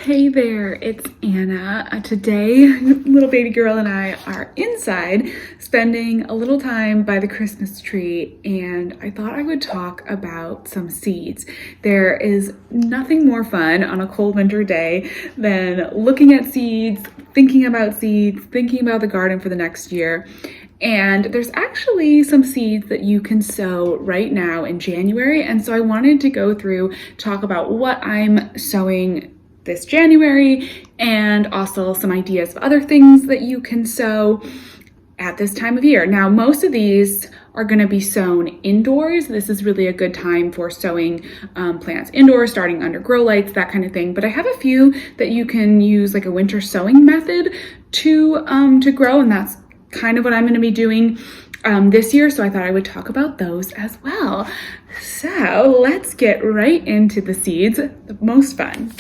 Hey there, it's Anna. Today, little baby girl and I are inside spending a little time by the Christmas tree, and I thought I would talk about some seeds. There is nothing more fun on a cold winter day than looking at seeds, thinking about the garden for the next year. And there's actually some seeds that you can sow right now in January. And so I wanted to go through, talk about what I'm sowing this January, and also some ideas of other things that you can sow at this time of year. Now, most of these are going to be sown indoors. This is really a good time for sowing plants indoors, starting under grow lights, that kind of thing. But I have a few that you can use like a winter sowing method to grow, and that's kind of what I'm going to be doing this year. So I thought I would talk about those as well. So let's get right into the seeds, the most fun.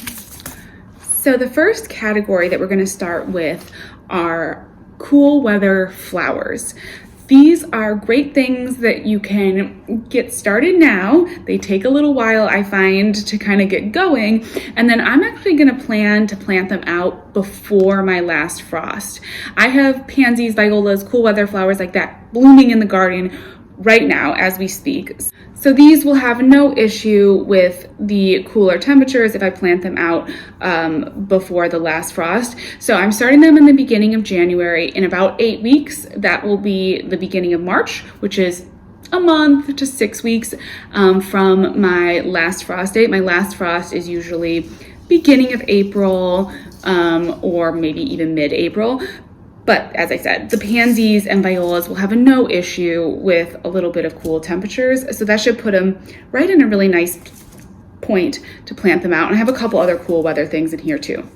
So the first category that we're going to start with are cool weather flowers. These are great things that you can get started now. They take a little while, I find, to kind of get going. And then I'm actually going to plan to plant them out before my last frost. I have pansies, violas, cool weather flowers like that blooming in the garden right now as we speak. So these will have no issue with the cooler temperatures if I plant them out before the last frost. So I'm starting them in the beginning of January. In about 8 weeks, that will be the beginning of March, which is a month to 6 weeks from my last frost date. My last frost is usually beginning of April or maybe even mid-April. But as I said, the pansies and violas will have no issue with a little bit of cool temperatures. So that should put them right in a really nice point to plant them out. And I have a couple other cool weather things in here too.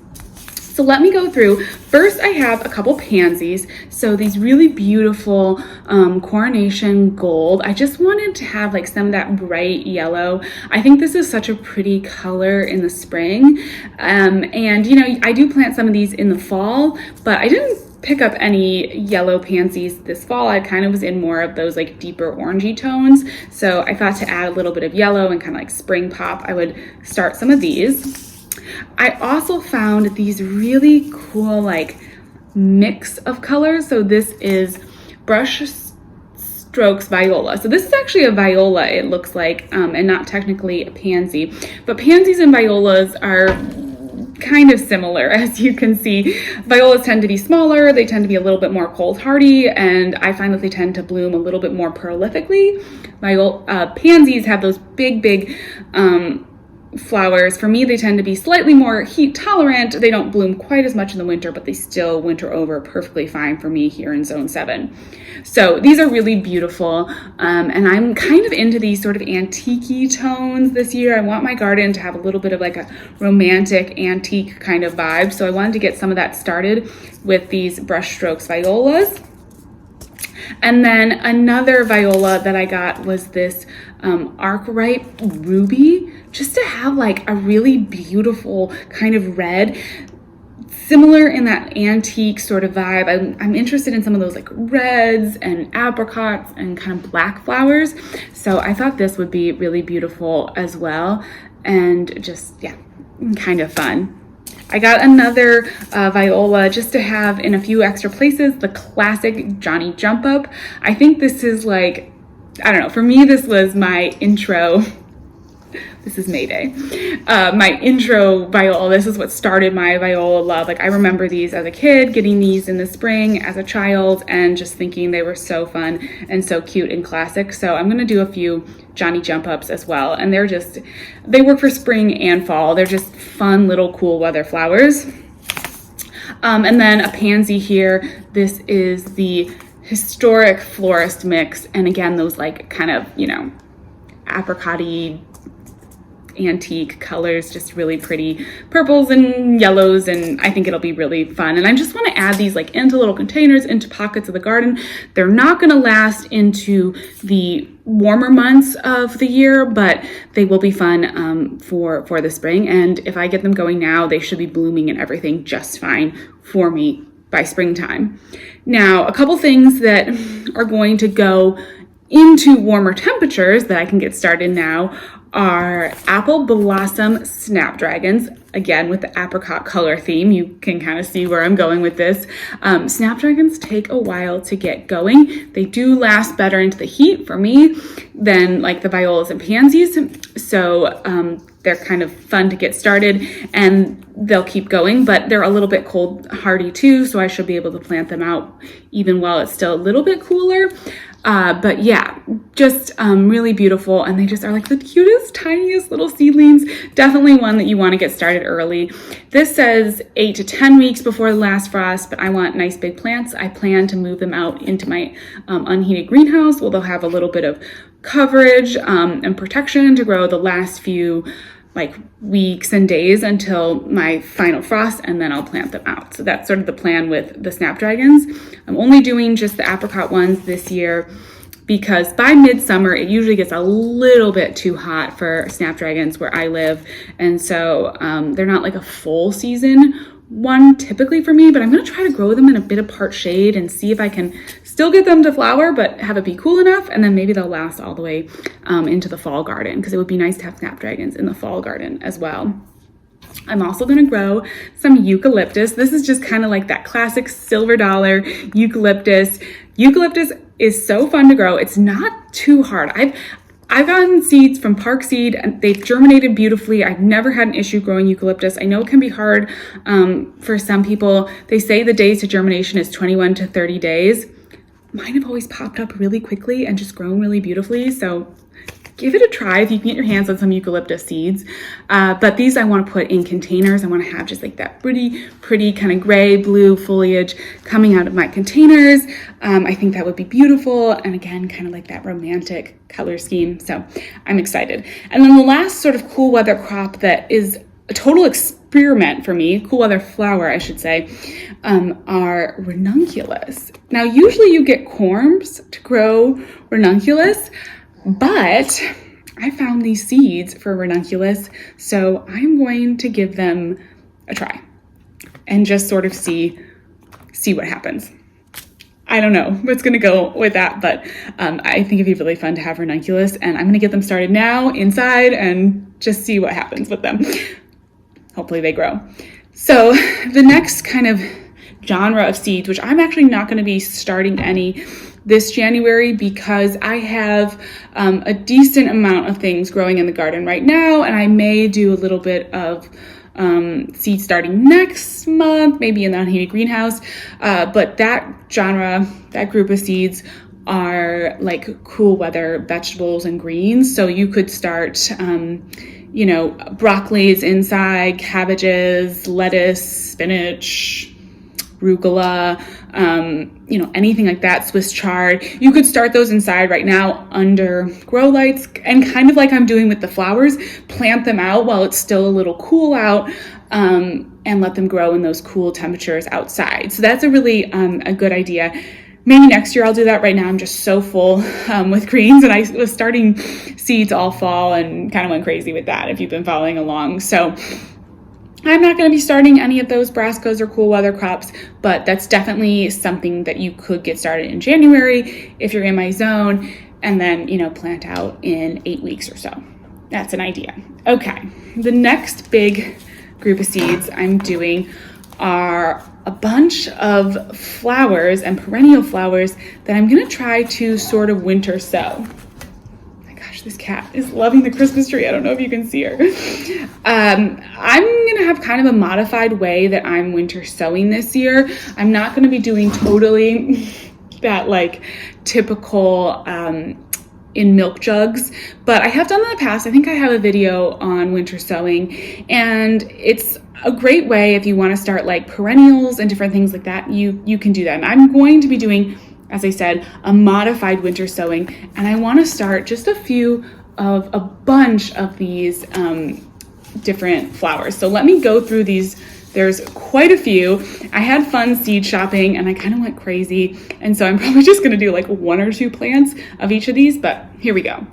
So let me go through. First, I have a couple pansies. So these really beautiful coronation gold. I just wanted to have like some of that bright yellow. I think this is such a pretty color in the spring. And you know, I do plant some of these in the fall, but I didn't pick up any yellow pansies this fall. I kind of was in more of those like deeper orangey tones. So I thought to add a little bit of yellow and kind of like spring pop, I would start some of these. I also found these really cool like mix of colors. So this is Brush Strokes Viola. So this is actually a viola, it looks like, and not technically a pansy. But pansies and violas are kind of similar, as you can see. Violas tend to be smaller, they tend to be a little bit more cold hardy, and I find that they tend to bloom a little bit more prolifically. Pansies have those big flowers. For me, they tend to be slightly more heat tolerant. They don't bloom quite as much in the winter, but they still winter over perfectly fine for me here in Zone 7. So these are really beautiful, and I'm kind of into these sort of antique-y tones this year. I want my garden to have a little bit of like a romantic antique kind of vibe, so I wanted to get some of that started with these Brush Strokes violas. And then another viola that I got was this Arkwright Ruby, just to have like a really beautiful kind of red, similar in that antique sort of vibe. I'm interested in some of those like reds and apricots and kind of black flowers. So I thought this would be really beautiful as well, and just, yeah, kind of fun. I got another viola just to have in a few extra places, the classic Johnny Jump Up. I think this is like, I don't know, for me this was my intro. This is May Day. My intro viola, this is what started my viola love. Like I remember these as a kid, getting these in the spring as a child, and just thinking they were so fun and so cute and classic. So I'm gonna do a few Johnny Jump Ups as well. And they work for spring and fall. They're just fun little cool weather flowers. And then a pansy here. This is the Historic Florist Mix. And again, those like kind of, you know, apricot-y, antique colors, just really pretty purples and yellows, and I think it'll be really fun. And I just want to add these like into little containers, into pockets of the garden. They're not going to last into the warmer months of the year, but they will be fun for the spring. And if I get them going now, they should be blooming and everything just fine for me by springtime. Now, a couple things that are going to go into warmer temperatures that I can get started now are apple blossom snapdragons. again, with the apricot color theme, you can kind of see where I'm going with this. Snapdragons take a while to get going. They do last better into the heat for me than like the violas and pansies. So they're kind of fun to get started and they'll keep going, but they're a little bit cold hardy too. So I should be able to plant them out even while it's still a little bit cooler. But yeah, just really beautiful. And they just are like the cutest, tiniest little seedlings. Definitely one that you want to get started early. This says 8 to 10 weeks before the last frost, but I want nice big plants. I plan to move them out into my unheated greenhouse where they'll have a little bit of coverage and protection to grow the last few like weeks and days until my final frost, and then I'll plant them out. So that's sort of the plan with the snapdragons. I'm only doing just the apricot ones this year because by midsummer, it usually gets a little bit too hot for snapdragons where I live. And so they're not like a full season one typically for me, but I'm gonna try to grow them in a bit of part shade and see if I can still get them to flower, but have it be cool enough. And then maybe they'll last all the way into the fall garden, because it would be nice to have snapdragons in the fall garden as well. I'm also gonna grow some eucalyptus. This is just kind of like that classic silver dollar eucalyptus. Eucalyptus is so fun to grow. It's not too hard. I've gotten seeds from Park Seed and they've germinated beautifully. I've never had an issue growing eucalyptus. I know it can be hard for some people. They say the days to germination is 21 to 30 days. Mine have always popped up really quickly and just grown really beautifully. So give it a try if you can get your hands on some eucalyptus seeds. But these I want to put in containers. I want to have just like that pretty kind of gray blue foliage coming out of my containers. I think that would be beautiful. And again, kind of like that romantic color scheme. So I'm excited. And then the last sort of cool weather crop that is a total experiment for me, cool weather flower, I should say, are ranunculus. Now, usually you get corms to grow ranunculus, but I found these seeds for ranunculus, so I'm going to give them a try and just sort of see what happens. I don't know what's going to go with that, but I think it'd be really fun to have ranunculus, and I'm going to get them started now inside and just see what happens with them. Hopefully they grow. So the next kind of genre of seeds, which I'm actually not going to be starting any this January because I have a decent amount of things growing in the garden right now, and I may do a little bit of seed starting next month, maybe in the unheated greenhouse. But that genre, that group of seeds are like cool weather vegetables and greens. So you could start, broccolis inside, cabbages, lettuce, spinach, arugula, anything like that, Swiss chard. You could start those inside right now under grow lights and kind of like I'm doing with the flowers, plant them out while it's still a little cool out and let them grow in those cool temperatures outside. So that's a really a good idea. Maybe next year I'll do that. Right now I'm just so full with greens, and I was starting seeds all fall and kind of went crazy with that if you've been following along. So I'm not going to be starting any of those brassicas or cool weather crops, but that's definitely something that you could get started in January if you're in my zone, and then, plant out in 8 weeks or so. That's an idea. Okay, the next big group of seeds I'm doing are a bunch of flowers and perennial flowers that I'm going to try to sort of winter sow. This cat is loving the Christmas tree. I don't know if you can see her. I'm going to have kind of a modified way that I'm winter sowing this year. I'm not going to be doing totally that like typical in milk jugs, but I have done that in the past. I think I have a video on winter sowing, and it's a great way if you want to start like perennials and different things like that. You can do that. And I'm going to be doing, as I said, a modified winter sowing, and I want to start just a bunch of these different flowers. So let me go through these. There's quite a few. I had fun seed shopping and I kind of went crazy, and so I'm probably just going to do like 1 or 2 plants of each of these, but here we go.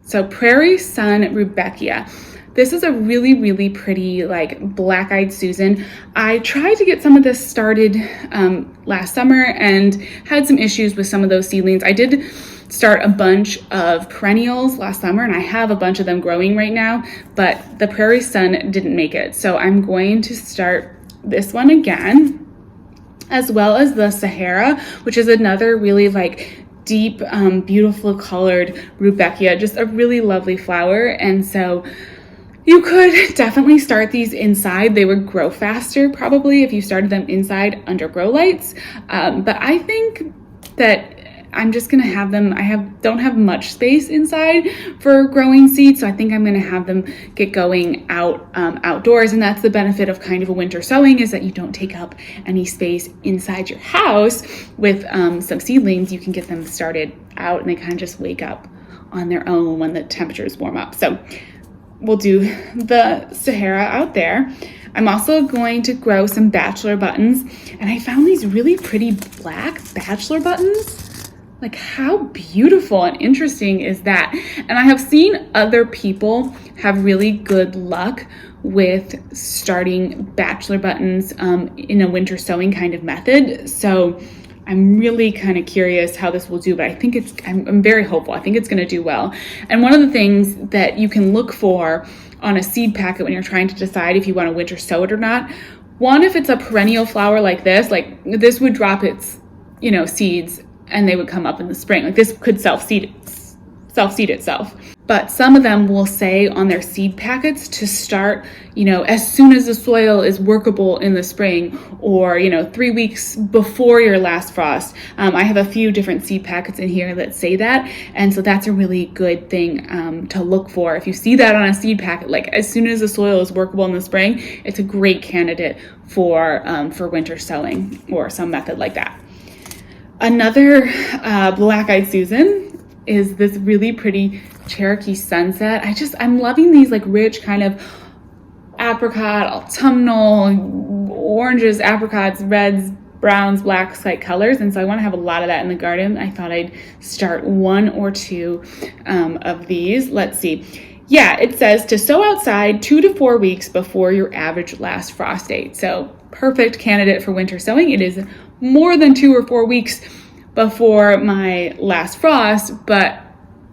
So Prairie Sun Rudbeckia. This is a really, really pretty, like black-eyed Susan. I tried to get some of this started last summer and had some issues with some of those seedlings. I did start a bunch of perennials last summer, and I have a bunch of them growing right now, but the prairie sun didn't make it. So I'm going to start this one again, as well as the Sahara, which is another really like deep, beautiful colored rudbeckia, just a really lovely flower. And so you could definitely start these inside. They would grow faster probably if you started them inside under grow lights. But I think that I'm just gonna have them, don't have much space inside for growing seeds, so I think I'm gonna have them get going outdoors, and that's the benefit of kind of a winter sowing, is that you don't take up any space inside your house. With some seedlings, you can get them started out and they kind of just wake up on their own when the temperatures warm up. So we'll do the Sahara out there. I'm also going to grow some bachelor buttons, and I found these really pretty black bachelor buttons. Like, how beautiful and interesting is that? And I have seen other people have really good luck with starting bachelor buttons in a winter sowing kind of method. So I'm really kind of curious how this will do, but I think I'm very hopeful. I think it's going to do well. And one of the things that you can look for on a seed packet when you're trying to decide if you want to winter sow it or not, one, if it's a perennial flower like this would drop its, seeds, and they would come up in the spring. Like, this could self-seed itself. But some of them will say on their seed packets to start, as soon as the soil is workable in the spring, or, 3 weeks before your last frost. I have a few different seed packets in here that say that. And so that's a really good thing to look for. If you see that on a seed packet, like as soon as the soil is workable in the spring, it's a great candidate for winter sowing or some method like that. Another black-eyed Susan is this really pretty Cherokee Sunset. I'm loving these like rich kind of apricot, autumnal, oranges, apricots, reds, browns, blacks like colors. And so I want to have a lot of that in the garden. I thought I'd start 1 or 2 of these. Let's see. Yeah, it says to sow outside 2 to 4 weeks before your average last frost date. So perfect candidate for winter sowing. It is more than 2 or 4 weeks before my last frost, but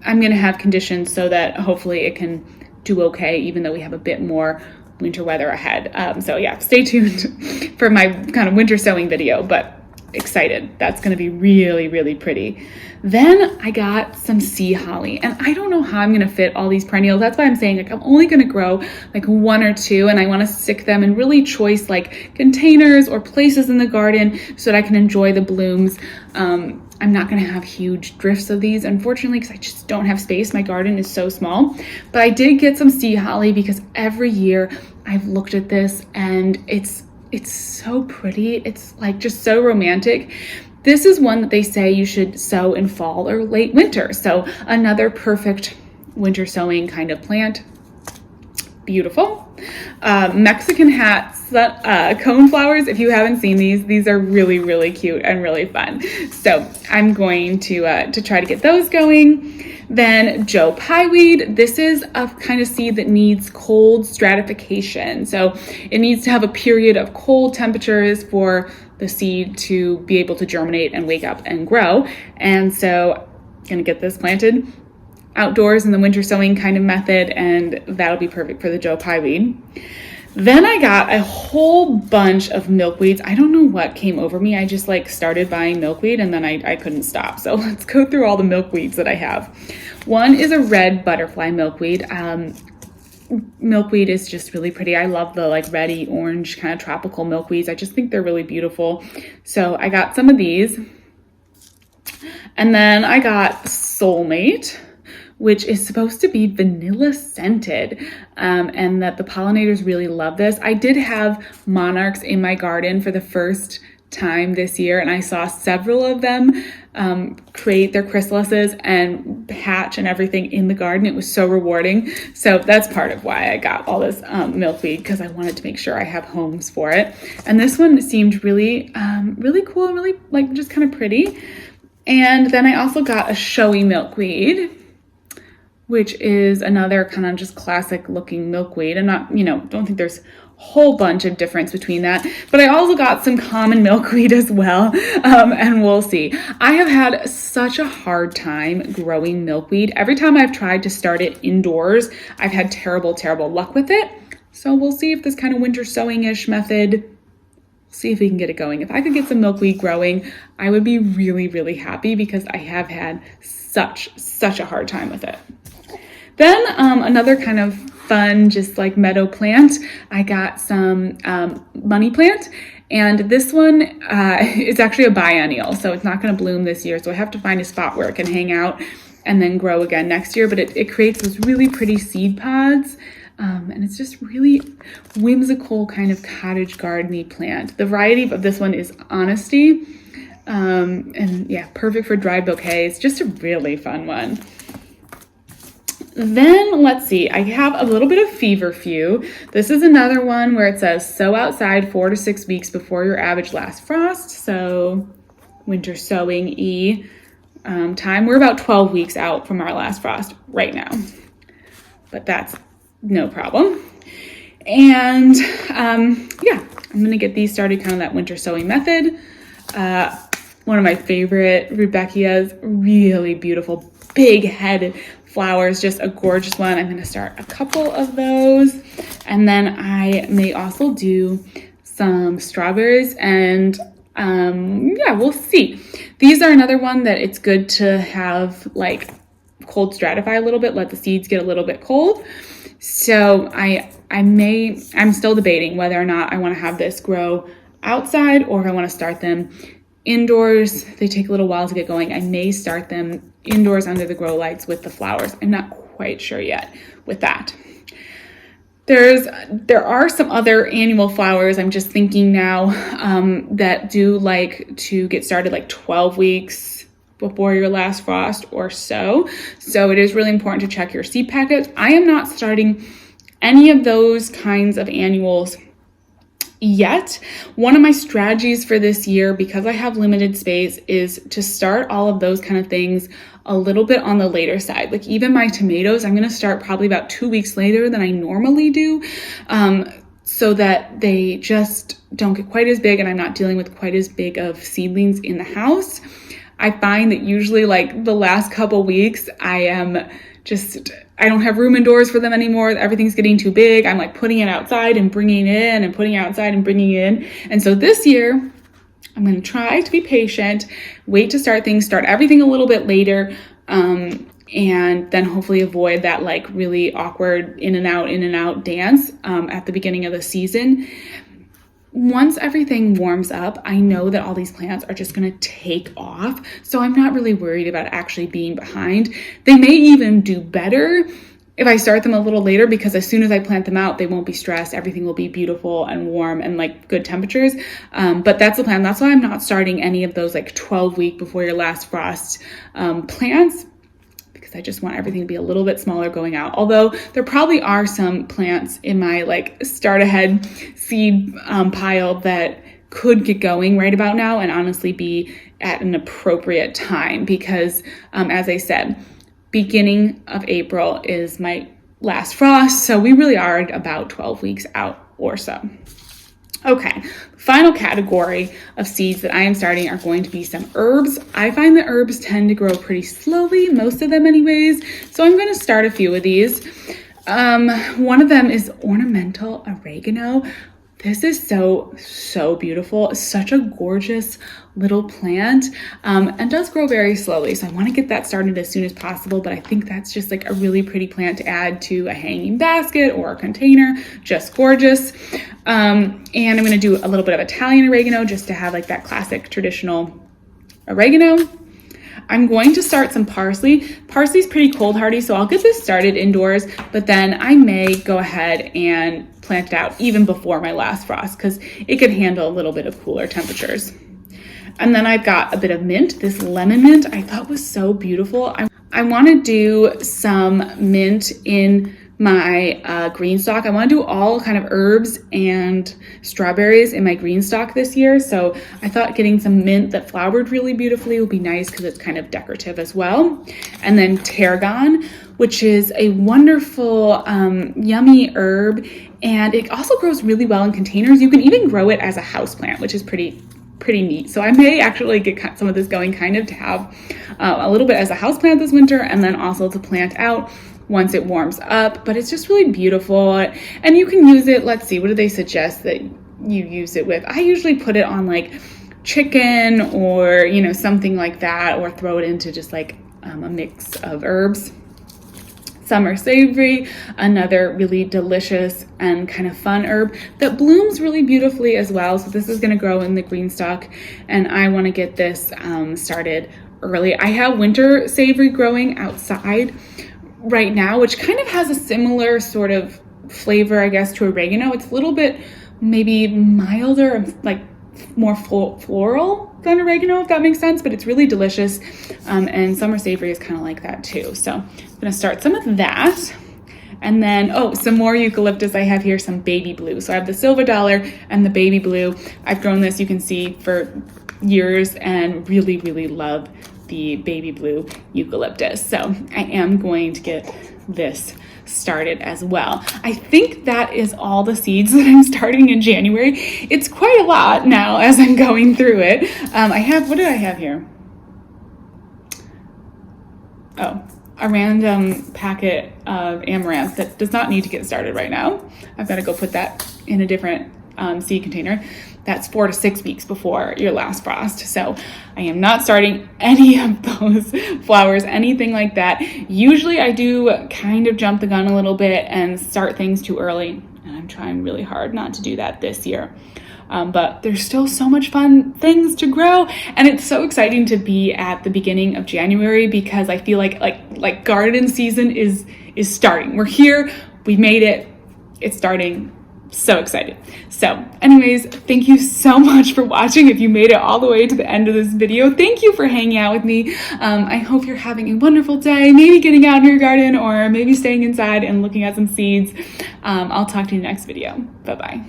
I'm going to have conditions so that hopefully it can do okay, even though we have a bit more winter weather ahead. So yeah, stay tuned for my kind of winter sowing video, but excited. That's going to be really, really pretty. Then I got some sea holly, and I don't know how I'm going to fit all these perennials. That's why I'm saying like I'm only going to grow like 1 or 2, and I want to stick them in really choice like containers or places in the garden so that I can enjoy the blooms. I'm not going to have huge drifts of these, unfortunately, because I just don't have space. My garden is so small. But I did get some sea holly because every year I've looked at this and it's so pretty. It's like just so romantic. This is one that they say you should sow in fall or late winter. So another perfect winter sowing kind of plant. Beautiful. Mexican hats, cone flowers. If you haven't seen these are really, really cute and really fun. So I'm going to try to get those going. Then Joe Pieweed. This is a kind of seed that needs cold stratification. So it needs to have a period of cold temperatures for the seed to be able to germinate and wake up and grow. And so I'm going to get this planted outdoors in the winter sowing kind of method, and that'll be perfect for the Joe Pieweed. Then I got a whole bunch of milkweeds. I don't know what came over me. I just started buying milkweed and then I couldn't stop. So let's go through all the milkweeds that I have. One is a red butterfly milkweed. Milkweed is just really pretty. I love the reddy orange kind of tropical milkweeds. I just think they're really beautiful. So I got some of these. And then I got Soulmate, which is supposed to be vanilla scented, and that the pollinators really love this. I did have monarchs in my garden for the first time this year, and I saw several of them create their chrysalises and hatch and everything in the garden. It was so rewarding. So that's part of why I got all this milkweed, because I wanted to make sure I have homes for it. And this one seemed really, really cool and really just kind of pretty. And then I also got a showy milkweed, which is another kind of just classic looking milkweed. I'm not, don't think there's whole bunch of difference between that. But I also got some common milkweed as well, and we'll see. I have had such a hard time growing milkweed. Every time I've tried to start it indoors, I've had terrible luck with it. So we'll see if this kind of winter sowing-ish method, see if we can get it going. If I could get some milkweed growing, I would be really happy because I have had such a hard time with it. Then another kind of fun, just like meadow plant, I got some money plant, and this one is actually a biennial, so it's not going to bloom this year, so I have to find a spot where it can hang out and then grow again next year. But it creates those really pretty seed pods, and it's just really whimsical kind of cottage garden-y plant. The variety of this one is Honesty, and yeah, perfect for dried bouquets. Just a really fun one. Then let's see, I have a little bit of feverfew. This is another one where it says sow outside 4 to 6 weeks before your average last frost. So winter sowing time. We're about 12 weeks out from our last frost right now, but that's no problem. And yeah, I'm going to get these started, kind of that winter sowing method. One of my favorite Rudbeckias, really beautiful, big headed flowers, just a gorgeous one. I'm going to start a couple of those, and then I may also do some strawberries, and yeah, we'll see. These are another one that it's good to have like cold stratify a little bit, let the seeds get a little bit cold. So I'm still debating whether or not I want to have this grow outside or if I want to start them indoors. They take a little while to get going. I may start them indoors under the grow lights with the flowers. I'm not quite sure yet with that. There are some other annual flowers I'm just thinking now that do like to get started like 12 weeks before your last frost or so. So it is really important to check your seed packets. I am not starting any of those kinds of annuals yet. One of my strategies for this year, because I have limited space, is to start all of those kind of things a little bit on the later side. Like even my tomatoes, I'm going to start probably about 2 weeks later than I normally do, so that they just don't get quite as big and I'm not dealing with quite as big of seedlings in the house. I find that usually like the last couple weeks I don't have room indoors for them anymore. Everything's getting too big. I'm like putting it outside and bringing it in and putting it outside and bringing it in. And so this year I'm going to try to be patient, wait to start things, start everything a little bit later, and then hopefully avoid that like really awkward in and out dance at the beginning of the season. Once everything warms up, I know that all these plants are just going to take off. So I'm not really worried about actually being behind. They may even do better if I start them a little later, because as soon as I plant them out, they won't be stressed. Everything will be beautiful and warm and like good temperatures. But that's the plan. That's why I'm not starting any of those like 12-week before your last frost plants, because I just want everything to be a little bit smaller going out. Although there probably are some plants in my like start ahead seed pile that could get going right about now and honestly be at an appropriate time, because as I said, beginning of April is my last frost. So we really are about 12 weeks out or so. Okay, final category of seeds that I am starting are going to be some herbs. I find that herbs tend to grow pretty slowly, most of them anyways, so I'm going to start a few of these. One of them is ornamental oregano. This is so beautiful. It's such a gorgeous little plant, and does grow very slowly. So I want to get that started as soon as possible, but I think that's just like a really pretty plant to add to a hanging basket or a container. Just gorgeous. And I'm going to do a little bit of Italian oregano just to have like that classic traditional oregano. I'm going to start some parsley. Parsley's pretty cold hardy, so I'll get this started indoors, but then I may go ahead and plant it out even before my last frost because it could handle a little bit of cooler temperatures. And then I've got a bit of mint. This lemon mint I thought was so beautiful. I want to do some mint in my green stock. I want to do all kind of herbs and strawberries in my green stock this year. So I thought getting some mint that flowered really beautifully would be nice because it's kind of decorative as well. And then tarragon, which is a wonderful, yummy herb. And it also grows really well in containers. You can even grow it as a houseplant, which is pretty neat. So I may actually get some of this going kind of to have a little bit as a houseplant this winter and then also to plant out once it warms up. But it's just really beautiful. And you can use it, let's see, what do they suggest that you use it with? I usually put it on like chicken or, you know, something like that, or throw it into just like a mix of herbs. Summer savory, another really delicious and kind of fun herb that blooms really beautifully as well. So this is going to grow in the green stock, and I want to get this started early. I have winter savory growing outside right now, which kind of has a similar sort of flavor, I guess, to oregano. It's a little bit maybe milder, like more floral than oregano, if that makes sense, but it's really delicious. And summer savory is kind of like that too. So I'm gonna start some of that. And then, oh, some more eucalyptus. I have here some baby blue. So I have the silver dollar and the baby blue. I've grown this, you can see, for years and really, really love the baby blue eucalyptus. So I am going to get this started as well. I think that is all the seeds that I'm starting in January. It's quite a lot now as I'm going through it. I have, what did I have here? Oh, a random packet of amaranth that does not need to get started right now. I've got to go put that in a different seed container. That's 4 to 6 weeks before your last frost. So I am not starting any of those flowers, anything like that. Usually I do kind of jump the gun a little bit and start things too early. And I'm trying really hard not to do that this year. But there's still so much fun things to grow. And it's so exciting to be at the beginning of January because I feel like garden season is starting. We're here, we made it, it's starting. So excited. So anyways, thank you so much for watching. If you made it all the way to the end of this video, thank you for hanging out with me. I hope you're having a wonderful day, maybe getting out in your garden or maybe staying inside and looking at some seeds. I'll talk to you in the next video. Bye-bye.